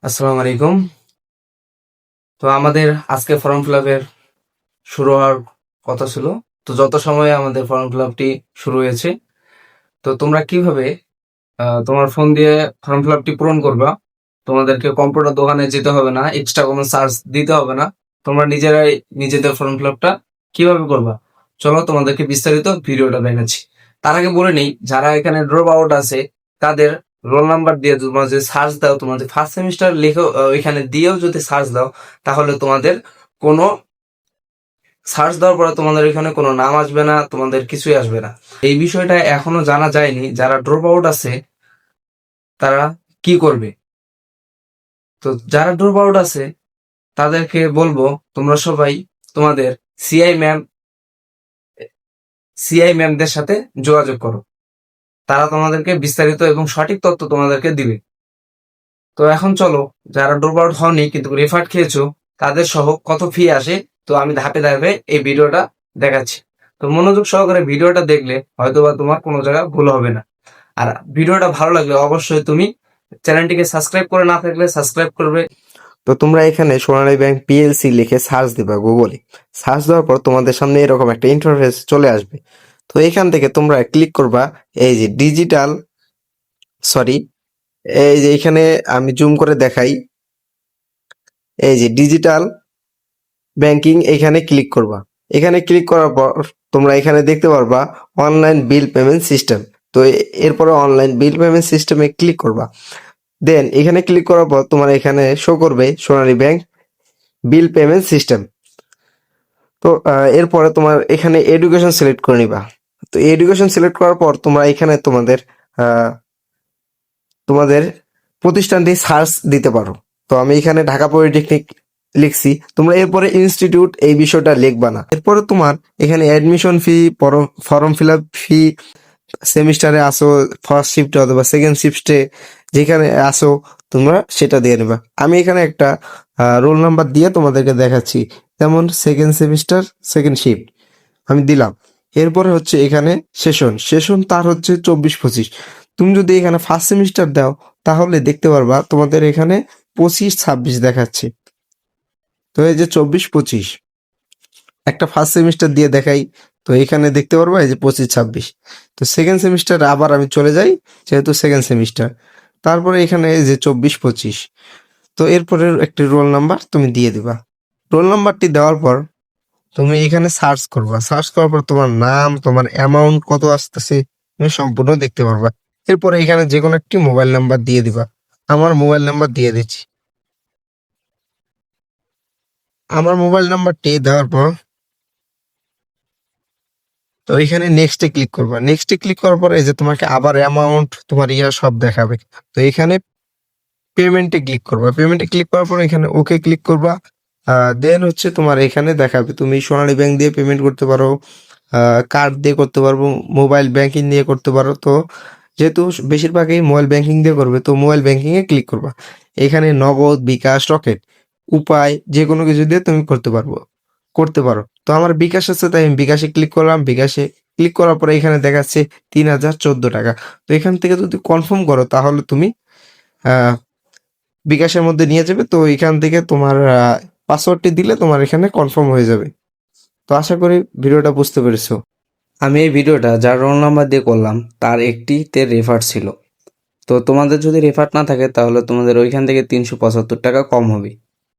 আসসালামু আলাইকুম। তো আমাদের আজকে ফর্ম ফিল আপের শুরু হওয়ার কথা ছিল। তো যত সময়ে আমাদের ফর্ম ফিল আপটি শুরু হয়েছে। তো তোমরা কিভাবে তোমার ফোন দিয়ে ফর্ম ফিল আপটি পূরণ করবা? তোমাদেরকে কম্পিউটার দোকানে যেতে হবে না, এক্সট্রা কোনো চার্জ দিতে হবে না। তোমরা নিজেরাই নিজেদের ফর্ম ফিল আপটা কিভাবে করবা, চলো তোমাদেরকে বিস্তারিত ভিডিওটা দেখাচ্ছি। তার আগে বলে নেই, যারা এখানে ড্রপ আউট আছে তাদের রোল নাম্বার দিয়ে তোমরা যদি সার্চ দাও, তোমার যে ফার্স্ট সেমিস্টার লিখে ওইখানে দিয়েও যদি সার্চ দাও, তাহলে তোমাদের কোনো সার্চ দেওয়ার পরে তোমাদের এখানে কোনো নাম আসবে না, তোমাদের কিছুই আসবে না। এই বিষয়টা এখনো জানা যায়নি, যারা ড্রপ আউট আছে তারা কি করবে। তো যারা ড্রপ আউট আছে তাদেরকে বলবো, তোমরা সবাই তোমাদের সিআই ম্যাম সিআই ম্যামদের সাথে যোগাযোগ করো। তারা তোমাদেরকে বিস্তারিত এবং সঠিক তথ্য তোমাদেরকে দিবে। তো এখন চলো, যারা ড্রপ আউট হওনি কিন্তু রেফার্ড খেয়েছো তাদের সহ কত ফি আসে, তো আমি ধাপে ধাপে এই ভিডিওটা দেখাচ্ছি। তো মনোযোগ সহকারে ভিডিওটা দেখলে হয়তোবা তোমার কোনো জায়গায় ভুল হবে না। আর ভিডিওটা ভালো লাগলে অবশ্যই তুমি চ্যানেলটিকে সাবস্ক্রাইব করে না থাকলে সাবস্ক্রাইব করবে। তো তোমরা এখানে সোনালী ব্যাংক পিএলসি লিখে সার্চ দিবা গুগলে। সার্চ দেওয়ার পর তোমাদের সামনে এরকম একটা ইন্টারফেস চলে আসবে। তো এখান থেকে তোমরা ক্লিক করবা এই যে ডিজিটাল, সরি, এই যে এখানে আমি জুম করে দেখাই, এই যে ডিজিটাল ব্যাংকিং, এখানে ক্লিক করবা। এখানে ক্লিক করার পর তোমরা এখানে দেখতে পারবা অনলাইন বিল পেমেন্ট সিস্টেম। তো এরপরে অনলাইন বিল পেমেন্ট সিস্টেমে ক্লিক করবা। দেন এখানে ক্লিক করার পর তোমার এখানে শো করবে সোনালী ব্যাংক বিল পেমেন্ট সিস্টেম। তো এরপরে তোমার এখানে এডুকেশন সিলেক্ট করে নিবা। তো এডুকেশন সিলেক্ট করার পর তোমরা এখানে আহ, তোমাদের প্রতিষ্ঠানটি সার্চ দিতে পারো। তো আমি এখানে ঢাকা পলিটেকনিক লিখছি। তোমরা এরপরে ইনস্টিটিউট এই বিষয়টা লিখবা না। এরপরে তোমার এখানে অ্যাডমিশন ফি, ফর্ম ফিল আপ ফি, সেমিস্টারে আসো ফার্স্ট শিফটে অথবা সেকেন্ড শিফটে যেখানে আসো তোমরা সেটা দিয়ে নেবা। আমি এখানে একটা রোল নাম্বার দিয়ে তোমাদেরকে দেখাচ্ছি, যেমন সেকেন্ড সেমিস্টার সেকেন্ড শিফট আমি দিলাম। এরপরে হচ্ছে এখানে সেশন সেশন তার হচ্ছে 24-25। তুমি যদি এখানে ফার্স্ট সেমিস্টার দাও তাহলে দেখতে পারবা তোমাদের এখানে 25-26 দেখাচ্ছে। তো এই যে 24-25 একটা ফার্স্ট সেমিস্টার দিয়ে দেখাই। তো এখানে দেখতে পারবো এই যে 25-26। তো সেকেন্ড সেমিস্টার আবার আমি চলে যাই, যেহেতু সেকেন্ড সেমিস্টার। তারপরে এখানে এই যে 24-25। তো এরপরে একটি রোল নাম্বার তুমি দিয়ে দিবা। রোল নাম্বারটি দেওয়ার পর তুমি এখানে সার্চ করবা। সার্চ করার পর তোমার নাম, তোমার অ্যামাউন্ট কত আসতেছে তুমি সম্পূর্ণ দেখতে পারবা। এরপরে এখানে যে কোনো একটি মোবাইল নাম্বার দিয়ে দিবা। আমার মোবাইল নাম্বার দিয়ে দিচ্ছি। আমার মোবাইল নাম্বারটি দেওয়ার পর তো এখানে নেক্সটে ক্লিক করবা। নেক্সটে ক্লিক করার পর এই যে তোমাকে আবার অ্যামাউন্ট তোমার সব দেখাবে। তো এখানে পেমেন্টে ক্লিক করবা। পেমেন্টে ক্লিক করার পর এখানে ওকে ক্লিক করবা। দেন হচ্ছে তোমার এখানে দেখাবে তুমি সোনালী ব্যাংক দিয়ে পেমেন্ট করতে পারো, কার্ড দিয়ে করতে পারবো, মোবাইল ব্যাংকিং দিয়ে করতে পারো। তো যেহেতু বেশিরভাগই মোবাইল ব্যাংকিং দিয়ে করবে, তো মোবাইল ব্যাংকিং এ ক্লিক করবা। এখানে নগদ, বিকাশ, রকেট, উপায় যে কোনো কিছু দিয়ে তুমি করতে পারো। তো আমার বিকাশ আছে তাই আমি বিকাশে ক্লিক করলাম। বিকাশে ক্লিক করার পরে এখানে দেখাচ্ছে 3014 টাকা। তো এখান থেকে যদি কনফার্ম করো তাহলে তুমি আহ বিকাশের মধ্যে নিয়ে যাবে। তো এখান থেকে তোমার পাসওয়ার্ডটি দিলে তোমার এখানে কনফার্ম হয়ে যাবে। তো আশা করি ভিডিওটা বুঝতে পেরেছো। আমি এই ভিডিওটা যার রোল নাম্বার দিয়ে করলাম তার একটিতে রেফার ছিল। তো তোমাদের যদি রেফার না থাকে তাহলে তোমাদের ওইখান থেকে 375 টাকা কম হবে।